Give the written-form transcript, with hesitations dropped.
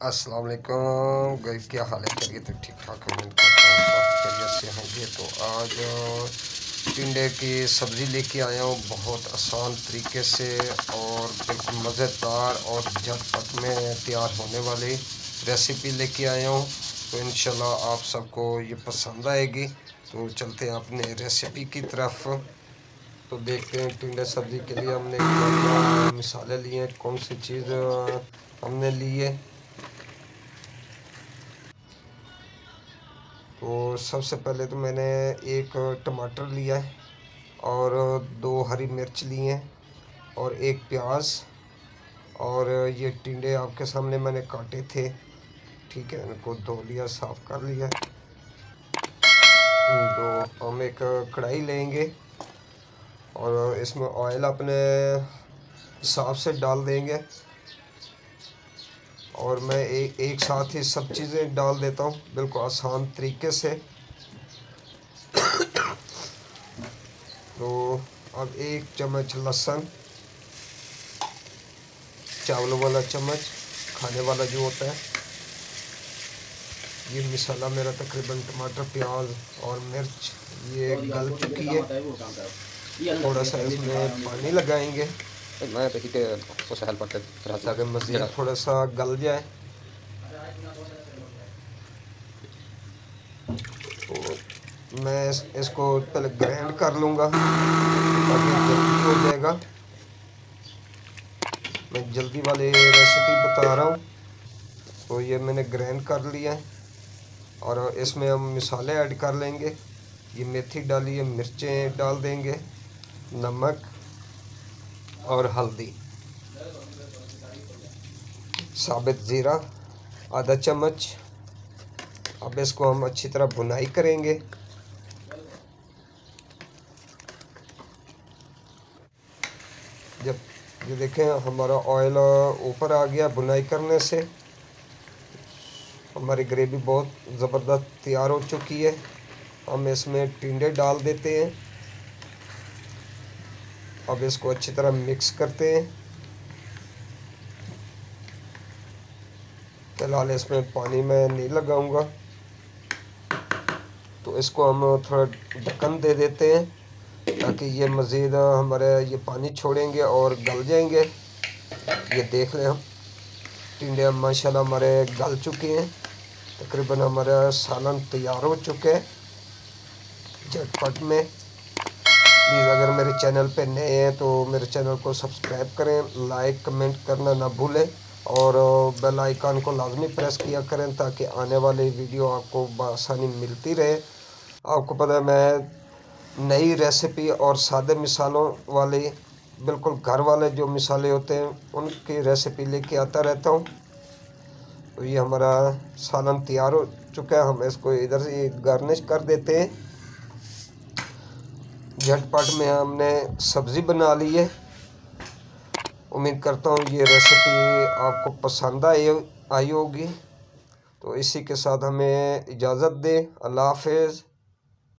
अस्सलाम वालेकुम गाइस, क्या हाल है? खैरियत है? ठीक ठाक उम्मीद करता हूँ सब खैरियत से होंगे। तो आज टिंडे की सब्ज़ी लेके आया हूँ बहुत आसान तरीके से और बिल्कुल मज़ेदार और झटपट में तैयार होने वाली रेसिपी लेके आया हूँ। तो इंशाल्लाह आप सबको ये पसंद आएगी। तो चलते हैं अपने रेसिपी की तरफ। तो देखते हैं टिंडे सब्ज़ी के लिए हमने क्या मिसाले लिए हैं, कौन सी चीज़ हमने ली है। तो सबसे पहले तो मैंने एक टमाटर लिया है और दो हरी मिर्च लिए हैं और एक प्याज। और ये टिंडे आपके सामने मैंने काटे थे, ठीक है, इनको धो लिया, साफ़ कर लिया। तो हम एक कढ़ाई लेंगे और इसमें ऑयल अपने हिसाब से डाल देंगे और मैं एक साथ ही सब चीज़ें डाल देता हूँ बिल्कुल आसान तरीके से। तो अब एक चम्मच लहसुन, चावलों वाला चम्मच, खाने वाला जो होता है। ये मसाला मेरा तकरीबन टमाटर, प्याज और मिर्च ये गल चुकी है। थोड़ा सा इसमें पानी लगाएंगे ताकि मज़ीद थोड़ा सा गल जाए। तो मैं इसको पहले ग्राइंड कर लूँगा ताकि जल्दी हो जाएगा। मैं जल्दी वाली रेसिपी बता रहा हूँ। तो ये मैंने ग्राइंड कर लिया है और इसमें हम मसाले ऐड कर लेंगे। ये मेथी डाली है, मिर्चें डाल देंगे, नमक और हल्दी, साबित ज़ीरा आधा चम्मच। अब इसको हम अच्छी तरह भुनाई करेंगे। जब ये देखें हमारा ऑयल ऊपर आ गया भुनाई करने से, हमारी ग्रेवी बहुत ज़बरदस्त तैयार हो चुकी है। हम इसमें टिंडे डाल देते हैं। अब इसको अच्छी तरह मिक्स करते हैं। फिलहाल इसमें पानी मैं नहीं लगाऊंगा, तो इसको हम थोड़ा ढक्कन दे देते हैं ताकि ये मज़ीद हमारे ये पानी छोड़ेंगे और गल जाएंगे। ये देख लें, हम टिंडे माशाल्लाह हमारे गल चुके हैं। तकरीबन हमारा सालन तैयार हो चुके हैं झटपट में। प्लीज़ अगर मेरे चैनल पे नए हैं तो मेरे चैनल को सब्सक्राइब करें, लाइक कमेंट करना ना भूलें और बेल आइकन को लाजमी प्रेस किया करें ताकि आने वाली वीडियो आपको बआसानी मिलती रहे। आपको पता है मैं नई रेसिपी और सादे मिसालों वाले बिल्कुल घर वाले जो मिसाले होते हैं उनकी रेसिपी लेके आता रहता हूँ। तो ये हमारा सालन तैयार हो चुका है। हम इसको इधर से गार्निश कर देते हैं। झटपट में हमने सब्ज़ी बना ली है। उम्मीद करता हूँ ये रेसिपी आपको पसंद आई होगी। तो इसी के साथ हमें इजाज़त दें। अल्लाह हाफ़िज़।